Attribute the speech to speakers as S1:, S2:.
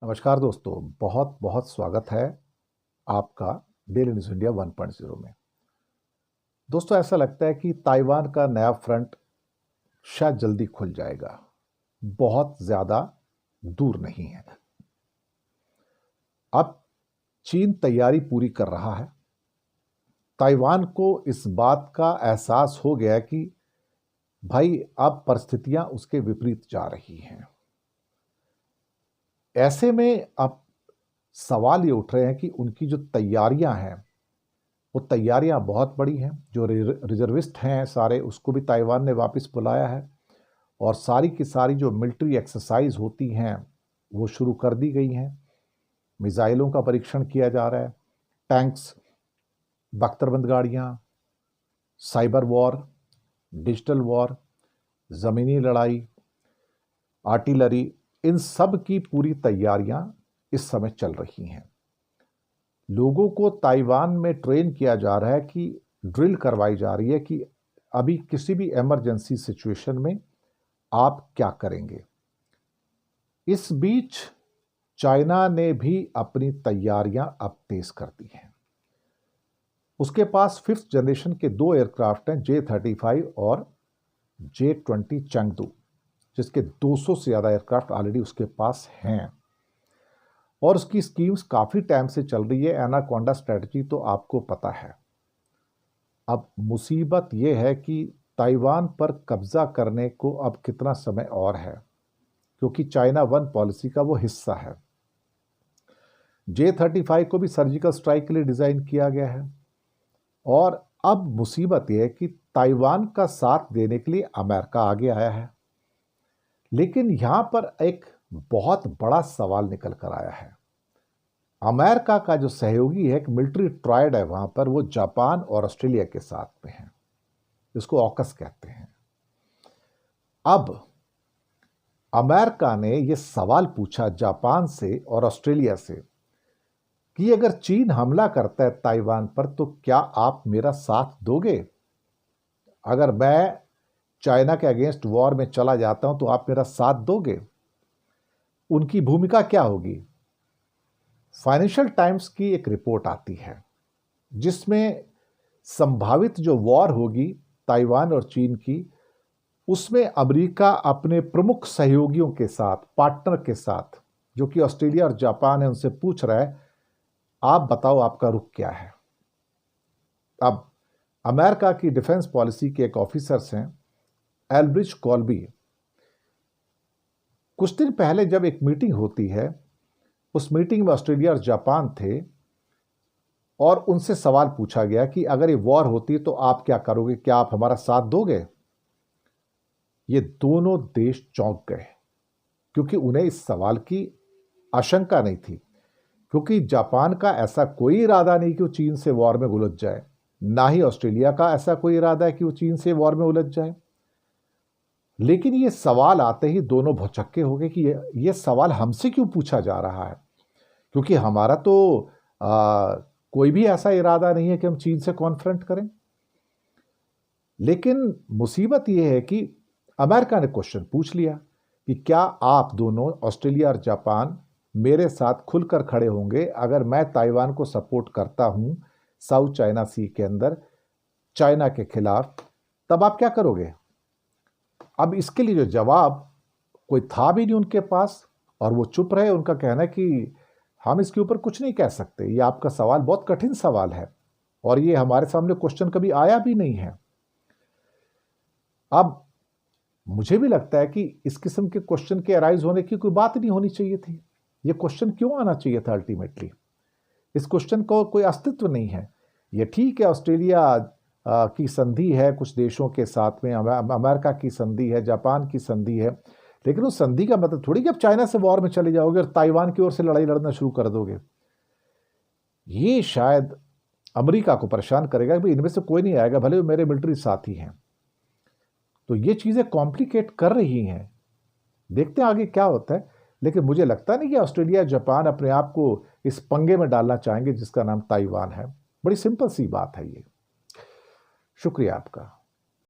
S1: नमस्कार दोस्तों, बहुत बहुत स्वागत है आपका डेली न्यूज़ इंडिया 1.0 में। दोस्तों, ऐसा लगता है कि ताइवान का नया फ्रंट शायद जल्दी खुल जाएगा। बहुत ज़्यादा दूर नहीं है। अब चीन तैयारी पूरी कर रहा है। ताइवान को इस बात का एहसास हो गया कि भाई अब परिस्थितियां उसके विपरीत जा रही हैं। ऐसे में अब सवाल ये उठ रहे हैं कि उनकी जो तैयारियां हैं वो तैयारियां बहुत बड़ी हैं। जो रिजर्विस्ट हैं सारे, उसको भी ताइवान ने वापस बुलाया है और सारी की सारी जो मिलिट्री एक्सरसाइज होती हैं वो शुरू कर दी गई हैं। मिसाइलों का परीक्षण किया जा रहा है, टैंक्स, बख्तरबंद गाड़ियां, साइबर वॉर, डिजिटल वॉर, ज़मीनी लड़ाई, आर्टिलरी, इन सब की पूरी तैयारियां इस समय चल रही हैं। लोगों को ताइवान में ट्रेन किया जा रहा है कि ड्रिल करवाई जा रही है कि अभी किसी भी इमरजेंसी सिचुएशन में आप क्या करेंगे। इस बीच चाइना ने भी अपनी तैयारियां अब तेज कर दी हैं। उसके पास 5th जनरेशन के 2 एयरक्राफ्ट हैं, J-35 और J-20 चंगदू, जिसके 200 से ज़्यादा एयरक्राफ्ट ऑलरेडी उसके पास हैं और उसकी स्कीम्स काफ़ी टाइम से चल रही है। एनाकोंडा स्ट्रेटजी तो आपको पता है। अब मुसीबत यह है कि ताइवान पर कब्जा करने को अब कितना समय और है, क्योंकि चाइना 1 पॉलिसी का वो हिस्सा है। J-35 को भी सर्जिकल स्ट्राइक के लिए डिज़ाइन किया गया है और अब मुसीबत यह है कि ताइवान का साथ देने के लिए अमेरिका आगे आया है। लेकिन यहां पर एक बहुत बड़ा सवाल निकल कर आया है। अमेरिका का जो सहयोगी है, एक मिलिट्री ट्रायड है वहां पर, वो जापान और ऑस्ट्रेलिया के साथ में है, जिसको ऑकस कहते हैं। अब अमेरिका ने यह सवाल पूछा जापान से और ऑस्ट्रेलिया से कि अगर चीन हमला करता है ताइवान पर तो क्या आप मेरा साथ दोगे? अगर मैं चाइना के अगेंस्ट वॉर में चला जाता हूं तो आप मेरा साथ दोगे? उनकी भूमिका क्या होगी? फाइनेंशियल टाइम्स की एक रिपोर्ट आती है जिसमें संभावित जो वॉर होगी ताइवान और चीन की, उसमें अमेरिका अपने प्रमुख सहयोगियों के साथ, पार्टनर के साथ, जो कि ऑस्ट्रेलिया और जापान है, उनसे पूछ रहा है आप बताओ आपका रुख क्या है। अब अमेरिका की डिफेंस पॉलिसी के एक ऑफिसर्स हैं, एल्ब्रिज कॉल्बी। कुछ दिन पहले जब एक मीटिंग होती है, उस मीटिंग में ऑस्ट्रेलिया और जापान थे और उनसे सवाल पूछा गया कि अगर ये वॉर होती तो आप क्या करोगे, क्या आप हमारा साथ दोगे? ये दोनों देश चौंक गए, क्योंकि उन्हें इस सवाल की आशंका नहीं थी, क्योंकि जापान का ऐसा कोई इरादा नहीं कि वो चीन से वॉर में उलझ जाए, ना ही ऑस्ट्रेलिया का ऐसा कोई इरादा है कि वो चीन से वॉर में उलझ जाए। लेकिन ये सवाल आते ही दोनों भौचक्के हो गए कि ये सवाल हमसे क्यों पूछा जा रहा है, क्योंकि हमारा तो कोई भी ऐसा इरादा नहीं है कि हम चीन से कॉन्फ्रंट करें। लेकिन मुसीबत यह है कि अमेरिका ने क्वेश्चन पूछ लिया कि क्या आप दोनों, ऑस्ट्रेलिया और जापान, मेरे साथ खुलकर खड़े होंगे अगर मैं ताइवान को सपोर्ट करता हूं साउथ चाइना सी के अंदर चाइना के खिलाफ, तब आप क्या करोगे? अब इसके लिए जो जवाब कोई था भी नहीं उनके पास और वो चुप रहे। उनका कहना है कि हम इसके ऊपर कुछ नहीं कह सकते, ये आपका सवाल बहुत कठिन सवाल है और ये हमारे सामने क्वेश्चन कभी आया भी नहीं है। अब मुझे भी लगता है कि इस किस्म के क्वेश्चन के अराइज होने की कोई बात नहीं होनी चाहिए थी। ये क्वेश्चन क्यों आना चाहिए था? अल्टीमेटली इस क्वेश्चन को कोई अस्तित्व नहीं है। ये ठीक है, ऑस्ट्रेलिया की संधि है कुछ देशों के साथ में, अमेरिका की संधि है, जापान की संधि है, लेकिन उस संधि का मतलब थोड़ी कि अब चाइना से वॉर में चले जाओगे और ताइवान की ओर से लड़ाई लड़ना शुरू कर दोगे। ये शायद अमेरिका को परेशान करेगा कि इनमें से कोई नहीं आएगा, भले वो मेरे मिलिट्री साथी हैं। तो ये चीजें कॉम्प्लिकेट कर रही हैं। देखते हैं आगे क्या होता है, लेकिन मुझे लगता नहीं कि ऑस्ट्रेलिया, जापान अपने आप को इस पंगे में डालना चाहेंगे जिसका नाम ताइवान है। बड़ी सिंपल सी बात है ये। शुक्रिया आपका।